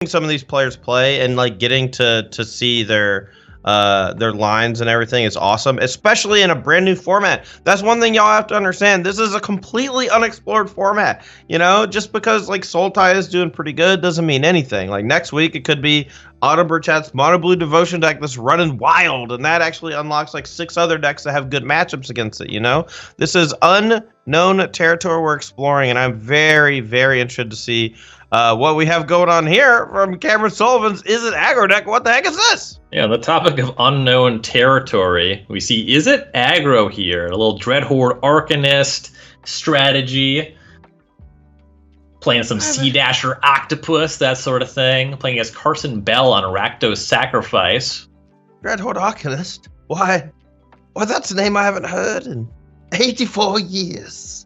some of these players play and like getting to see their lines and everything is awesome, especially in a brand new format. That's one thing y'all have to understand. This is a completely unexplored format. You know, just because like Sultai is doing pretty good doesn't mean anything. Like next week, it could be Autoburchat's Mono Blue Devotion deck that's running wild, and that actually unlocks like 6 other decks that have good matchups against it. You know, this is unknown territory we're exploring, and I'm very, very interested to see what we have going on here from Cameron Sullivan's Is It Aggro deck. What the heck is this? Yeah, on the topic of unknown territory, we see Is It Aggro here, a little Dreadhorde Arcanist strategy, playing some Sea Dasher Octopus, that sort of thing, playing as Carson Bell on Rakdos Sacrifice. Dreadhorde Arcanist? Why, that's a name I haven't heard in 84 years.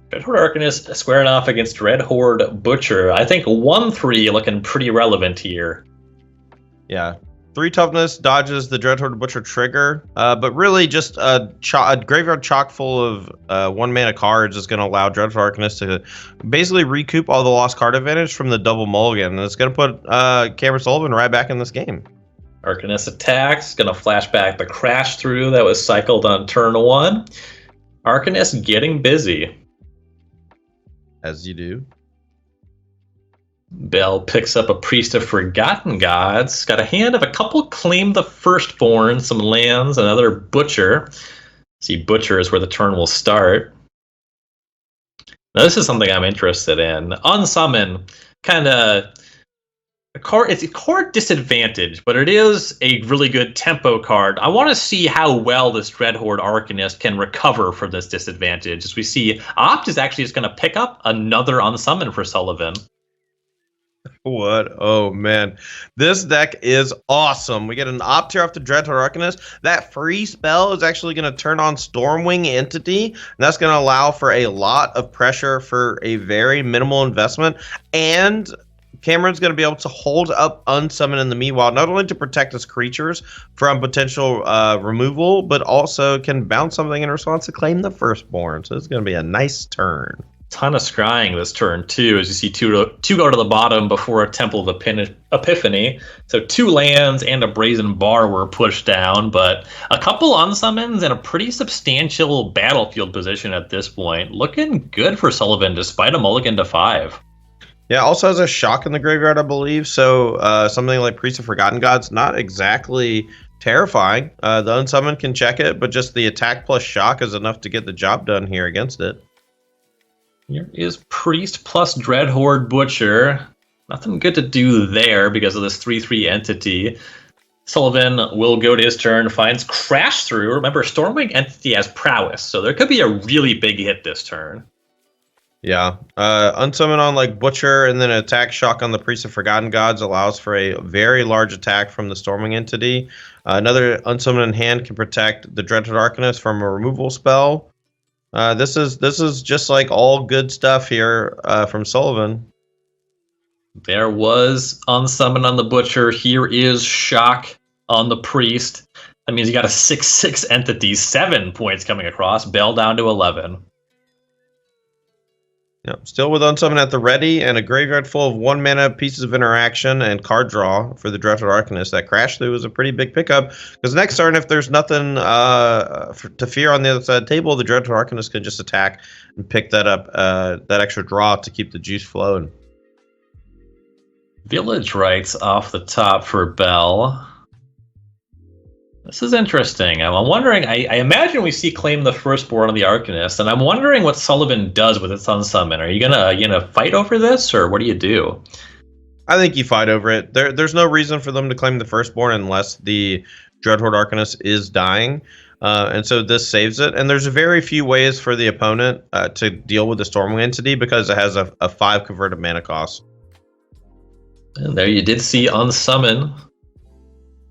Dreadhorde Arcanist squaring off against Dreadhorde Butcher. I think 1-3 looking pretty relevant here. Yeah. 3 toughness dodges the Dreadhorde Butcher trigger, but really just a graveyard chock full of 1 mana cards is going to allow Dreadhorde Arcanist to basically recoup all the lost card advantage from the double mulligan, and it's going to put Cameron Sullivan right back in this game. Arcanist attacks, going to flash back the Crash Through that was cycled on turn 1. Arcanist getting busy. As you do. Bell picks up a Priest of Forgotten Gods. Got a hand of a couple Claim the Firstborn, some lands, another Butcher. See, Butcher is where the turn will start. Now, this is something I'm interested in. Unsummon, kind of... It's a card disadvantage, but it is a really good tempo card. I want to see how well this Dreadhorde Arcanist can recover from this disadvantage. As we see, Opt is actually just going to pick up another Unsummon for Sullivan. What? Oh, man. This deck is awesome. We get an Opt here off the Dreadhorde Arcanist. That free spell is actually going to turn on Stormwing Entity, and that's going to allow for a lot of pressure for a very minimal investment, and Cameron's going to be able to hold up Unsummon in the meanwhile, not only to protect his creatures from potential removal, but also can bounce something in response to Claim the Firstborn. So it's going to be a nice turn. Ton of scrying this turn, too, as you see two go to the bottom before a Temple of Epiphany. So 2 lands and a Brazen Bar were pushed down, but a couple Unsummons and a pretty substantial battlefield position at this point. Looking good for Sullivan, despite a mulligan to 5. Yeah, also has a shock in the graveyard, I believe. So something like Priest of Forgotten Gods, not exactly terrifying. The Unsummon can check it, but just the attack plus shock is enough to get the job done here against it. Here is Priest plus Dreadhorde Butcher. Nothing good to do there because of this 3/3 entity. Sullivan will go to his turn, finds Crash Through. Remember, Stormwing Entity has prowess, so there could be a really big hit this turn. Yeah, Unsummon on like Butcher and then attack shock on the Priest of Forgotten Gods allows for a very large attack from the Storming Entity. Another Unsummon in hand can protect the Dreadhorde Arcanist from a removal spell. This is just like all good stuff here from Sullivan. There was Unsummon on the Butcher. Here is shock on the Priest. That means you got a 6/6 entity, 7 points coming across. Bell down to 11. Yeah, still with Unsummon at the ready and a graveyard full of 1 mana pieces of interaction and card draw for the Dreadhorde Arcanist. That Crash Through is a pretty big pickup because next turn, if there's nothing to fear on the other side of the table, the Dreadhorde Arcanist can just attack and pick that up, that extra draw to keep the juice flowing. Village Rites off the top for Bell. This is interesting. I'm wondering, I imagine we see Claim the Firstborn on the Arcanist, and I'm wondering what Sullivan does with its Unsummon. Are you gonna fight over this, or what do you do? I think you fight over it. There's no reason for them to claim the Firstborn unless the Dreadhorde Arcanist is dying, and so this saves it. And there's very few ways for the opponent to deal with the Stormwing Entity because it has a 5 converted mana cost. And there you did see Unsummon.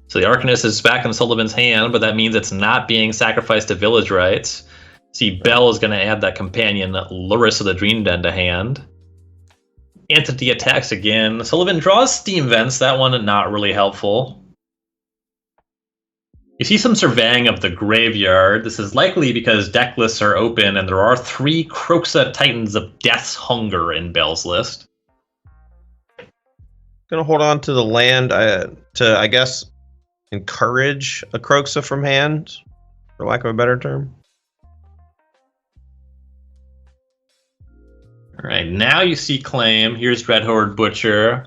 So the Arcanist is back in Sullivan's hand, but that means it's not being sacrificed to Village Rites. See, Bell is going to add that companion, Luris of the Dream Den, to hand. Entity attacks again. Sullivan draws Steam Vents. That one not really helpful. You see some surveying of the graveyard. This is likely because deck lists are open, and there are 3 Kroxa Titans of Death's Hunger in Bell's list. Gonna hold on to the land to, I guess, encourage a Croxa from hand, for lack of a better term. All right, now you see claim. Here's Dreadhorde Butcher.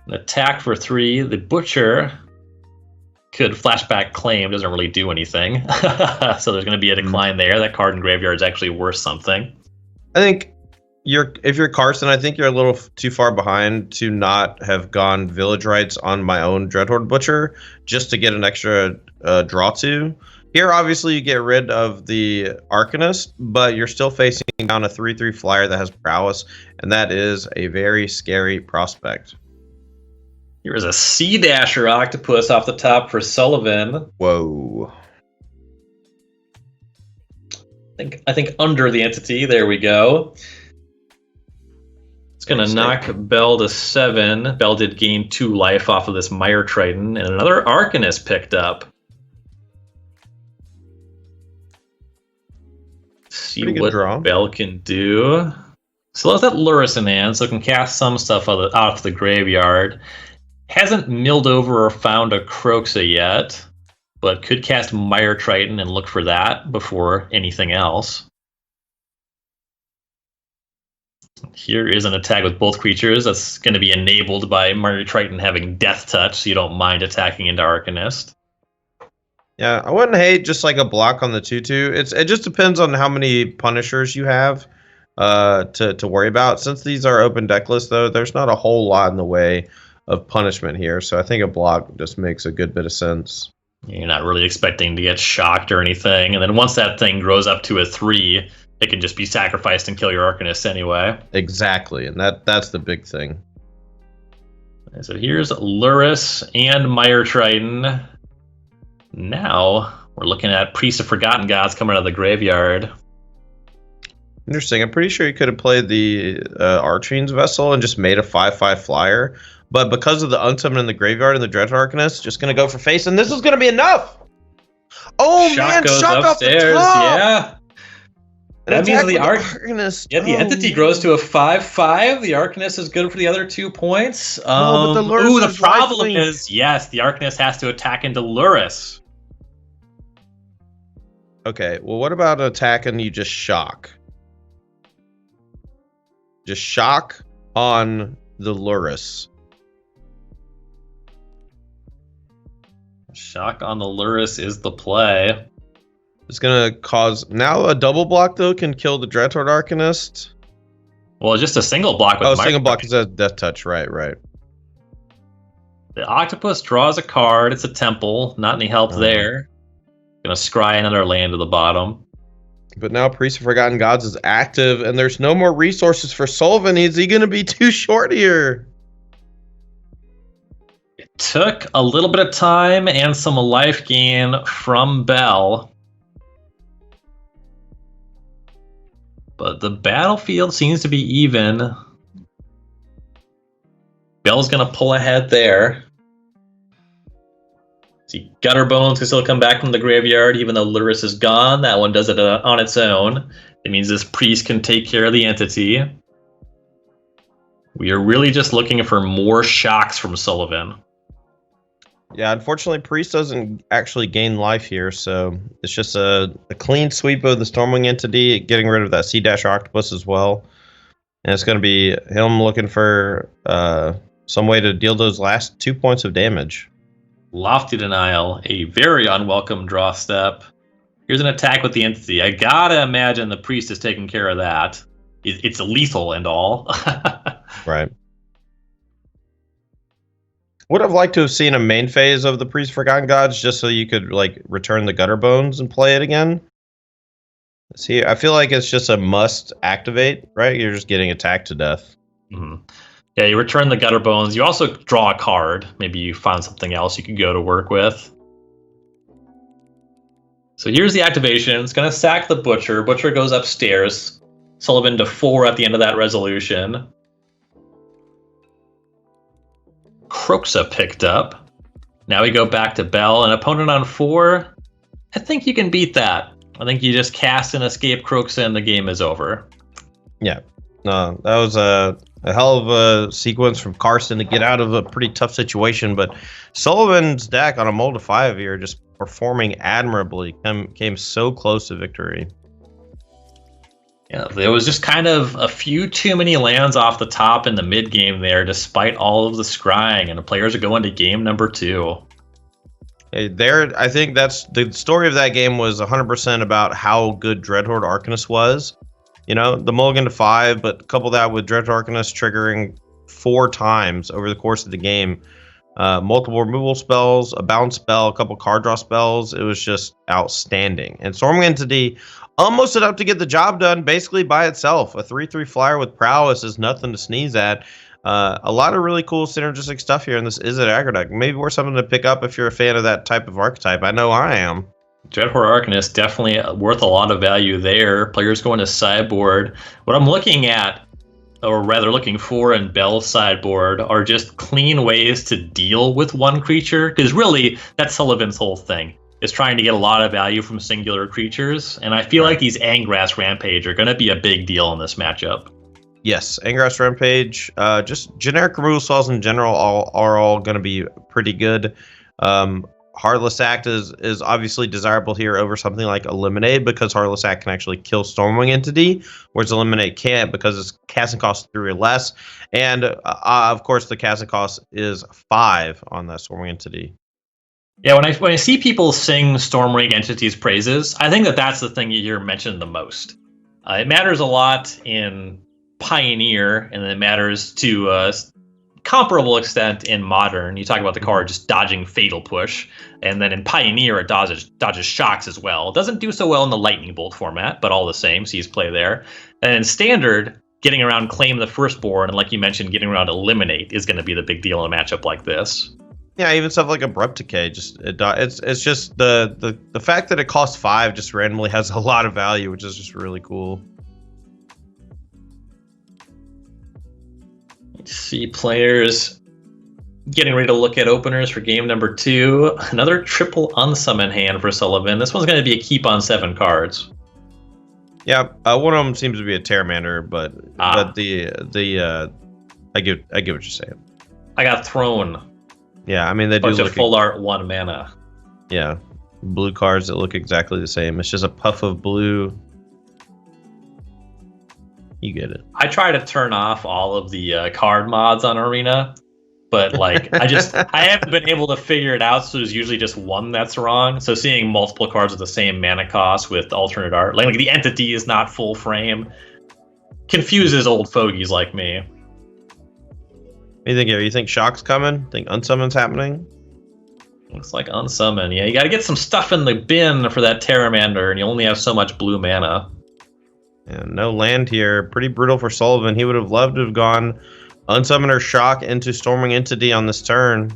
An attack for 3. The Butcher could flashback claim. Doesn't really do anything. So there's going to be a decline there. That card in graveyard is actually worth something. I think if you're Carson, I think you're a little too far behind to not have gone Village Rites on my own Dreadhorde Butcher just to get an extra draw 2. Here, obviously, you get rid of the Arcanist, but you're still facing down a 3/3 flyer that has prowess, and that is a very scary prospect. Here's a Sea Dasher Octopus off the top for Sullivan. Whoa. I think under the entity. There we go. It's going to knock Bell to 7. Bell did gain 2 life off of this Mire Triton, and another Arcanist picked up. See what Bell can do. So has that Lurrus in hand, so can cast some stuff out of the graveyard. Hasn't milled over or found a Croxa yet, but could cast Mire Triton and look for that before anything else. Here is an attack with both creatures that's going to be enabled by Mire Triton having Death Touch, so you don't mind attacking into Arcanist. Yeah, I wouldn't hate just like a block on the 2/2. It just depends on how many Punishers you have to worry about. Since these are open deck lists, though, there's not a whole lot in the way of punishment here, so I think a block just makes a good bit of sense. You're not really expecting to get shocked or anything, and then once that thing grows up to a 3, it can just be sacrificed and kill your Arcanist anyway. Exactly, and that's the big thing. And so here's Lurrus and Mire Triton. Now we're looking at Priest of Forgotten Gods coming out of the graveyard. Interesting. I'm pretty sure you could have played the Archfiend's Vessel and just made a 5/5 flyer, but because of the Unsummoned in the graveyard and the Dreadhorde Arcanist, just going to go for face, and this is going to be enough! Oh, man, shock off the top! Yeah. That means the Arcanist. Yeah, the entity grows to a 5/5. The Arcanist is good for the other 2 points. But the Lurrus the problem is, yes, the Arcanist has to attack into Lurrus. Okay, well, what about attacking you just shock? Just shock on the Lurrus. Shock on the Lurrus is the play. It's going to cause... Now a double block, though, can kill the Dreadhorde Arcanist. Well, just a single block with single block is a Death Touch. Right. The Octopus draws a card. It's a Temple. Not any help there. Gonna scry another land to the bottom. But now Priest of Forgotten Gods is active, and there's no more resources for Sullivan. Is he going to be too short here? It took a little bit of time and some life gain from Bell. But the battlefield seems to be even. Bell's going to pull ahead there. See, Gutterbones can still come back from the graveyard, even though Lurrus is gone. That one does it on its own. It means this priest can take care of the entity. We are really just looking for more shocks from Sullivan. Yeah, unfortunately, priest doesn't actually gain life here, so it's just a clean sweep of the Stormwing entity, getting rid of that Sea Dash Octopus as well. And it's going to be him looking for some way to deal those last 2 points of damage. Lofty Denial, a very unwelcome draw step. Here's an attack with the entity. I gotta imagine the priest is taking care of that. It's lethal and all. Right. Would have liked to have seen a main phase of the Priest of Forgotten Gods just so you could like return the Gutterbones and play it again. See, I feel like it's just a must activate, right? You're just getting attacked to death. Mm-hmm. Yeah, you return the Gutterbones. You also draw a card. Maybe you find something else you could go to work with. So here's the activation. It's going to sack the Butcher. Butcher goes upstairs. Sullivan to 4 at the end of that resolution. Croxa picked up. Now we go back to Bell. An opponent on 4. I think you can beat that. I think you just cast and escape Croxa and the game is over. Yeah. No, that was a A hell of a sequence from Carson to get out of a pretty tough situation, but Sullivan's deck on a mold of 5 here just performing admirably, came so close to victory. Yeah, there was just kind of a few too many lands off the top in the mid game there, despite all of the scrying, and the players are going to game number 2. I think that's the story of that game was 100% about how good Dreadhorde Arcanist was. You know, the mulligan to 5, but couple that with Dreadhorde Arcanist triggering 4 times over the course of the game. Multiple removal spells, a bounce spell, a couple card draw spells. It was just outstanding. And Storming Entity almost set up to get the job done basically by itself. A 3/3 flyer with prowess is nothing to sneeze at. A lot of really cool synergistic stuff here, and this is an aggro deck. Maybe worth something to pick up if you're a fan of that type of archetype. I know I am. Dreadhorde Arcanist definitely worth a lot of value there. Players going to sideboard. What I'm looking at, or rather looking for in Bell's sideboard, are just clean ways to deal with one creature, because really that's Sullivan's whole thing, is trying to get a lot of value from singular creatures, and I feel like these Angrass Rampage are going to be a big deal in this matchup. Yes, Angrass Rampage, just generic removal spells in general are all going to be pretty good. Heartless Act is obviously desirable here over something like Eliminate, because Heartless Act can actually kill Stormwing Entity, whereas Eliminate can't because its casting cost 3 or less. And of course, the casting cost is 5 on that Stormwing Entity. Yeah, when I see people sing Stormwing Entity's praises, I think that's the thing you hear mentioned the most. It matters a lot in Pioneer, and it matters to a comparable extent in Modern. You talk about the card just dodging Fatal Push, and then in Pioneer it dodges Shocks as well. It doesn't do so well in the Lightning Bolt format, but all the same, sees play there. And in Standard, getting around Claim the Firstborn, and like you mentioned, getting around Eliminate is going to be the big deal in a matchup like this. Yeah, even stuff like Abrupt Decay, it's just the fact that it costs 5 just randomly has a lot of value, which is just really cool. See players getting ready to look at openers for game number 2. Another triple unsummon hand for Sullivan. This one's going to be a keep on 7 cards. Yeah, one of them seems to be a Terramander, but the I get what you're saying. I got Throne. Yeah, I mean they do look look full art 1 mana. Yeah, blue cards that look exactly the same. It's just a puff of blue. You get it. I try to turn off all of the card mods on Arena, but like I haven't been able to figure it out. So there's usually just one that's wrong. So seeing multiple cards with the same mana cost with alternate art, like the entity is not full frame, confuses old fogies like me. What do you think here? You think Shock's coming? Think Unsummon's happening? Looks like Unsummon. Yeah, you got to get some stuff in the bin for that Terramander, and you only have so much blue mana. And no land here. Pretty brutal for Sullivan. He would have loved to have gone Unsummon or Shock into Storming Entity on this turn.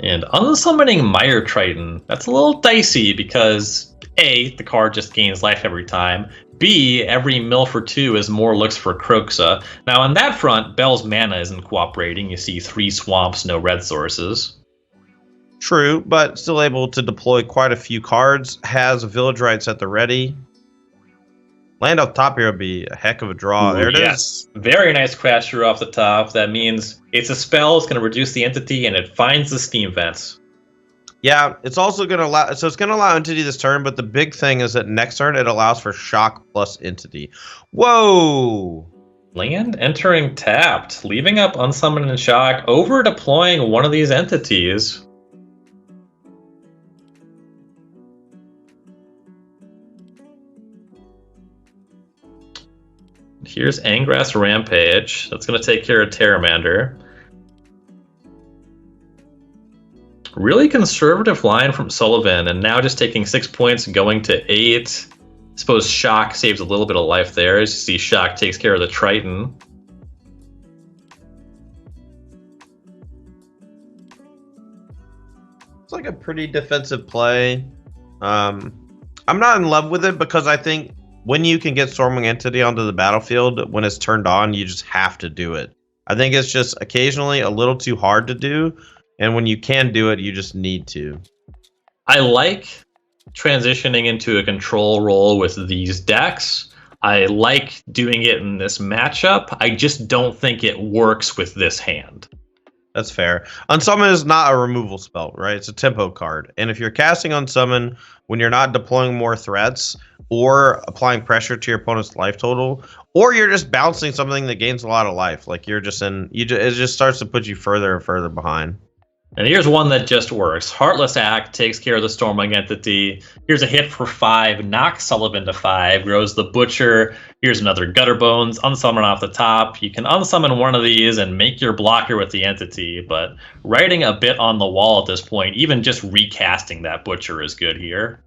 And unsummoning Mire Triton, that's a little dicey because A, the card just gains life every time. B, every mill for 2 is more looks for Kroxa. Now on that front, Bell's mana isn't cooperating. You see 3 swamps, no red sources. True, but still able to deploy quite a few cards. Has Village Rites at the ready. Land off top here would be a heck of a draw. Ooh, there it is. Very nice crash through off the top. That means it's a spell, it's going to reduce the entity, and it finds the steam vents. Yeah, it's also going to allow... So it's going to allow entity this turn, but the big thing is that next turn it allows for Shock plus entity. Whoa! Land entering tapped, leaving up Unsummon and Shock, over deploying one of these entities. Here's Angrass Rampage. That's going to take care of Terramander. Really conservative line from Sullivan, and now just taking 6 points, going to 8. I suppose Shock saves a little bit of life there. As you see, Shock takes care of the Triton. It's like a pretty defensive play. I'm not in love with it because I think when you can get Storming Entity onto the battlefield, when it's turned on, you just have to do it. I think it's just occasionally a little too hard to do, and when you can do it, you just need to. I like transitioning into a control role with these decks. I like doing it in this matchup. I just don't think it works with this hand. That's fair. Unsummon is not a removal spell, right? It's a tempo card. And if you're casting Unsummon when you're not deploying more threats or applying pressure to your opponent's life total, or you're just bouncing something that gains a lot of life, like you're just in, it just starts to put you further and further behind. And here's one that just works. Heartless Act takes care of the Stormwing entity. Here's a hit for 5, knocks Sullivan to 5, grows the Butcher. Here's another Gutter Bones, unsummon off the top. You can unsummon one of these and make your blocker with the entity, but writing a bit on the wall at this point, even just recasting that Butcher is good here.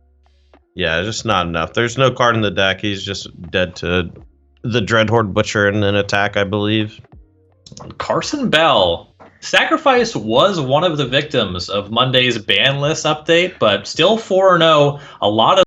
Yeah, just not enough. There's no card in the deck. He's just dead to the Dreadhorde Butcher in an attack, I believe. Carson Bell. Sacrifice was one of the victims of Monday's ban list update, but still 4-0. A lot of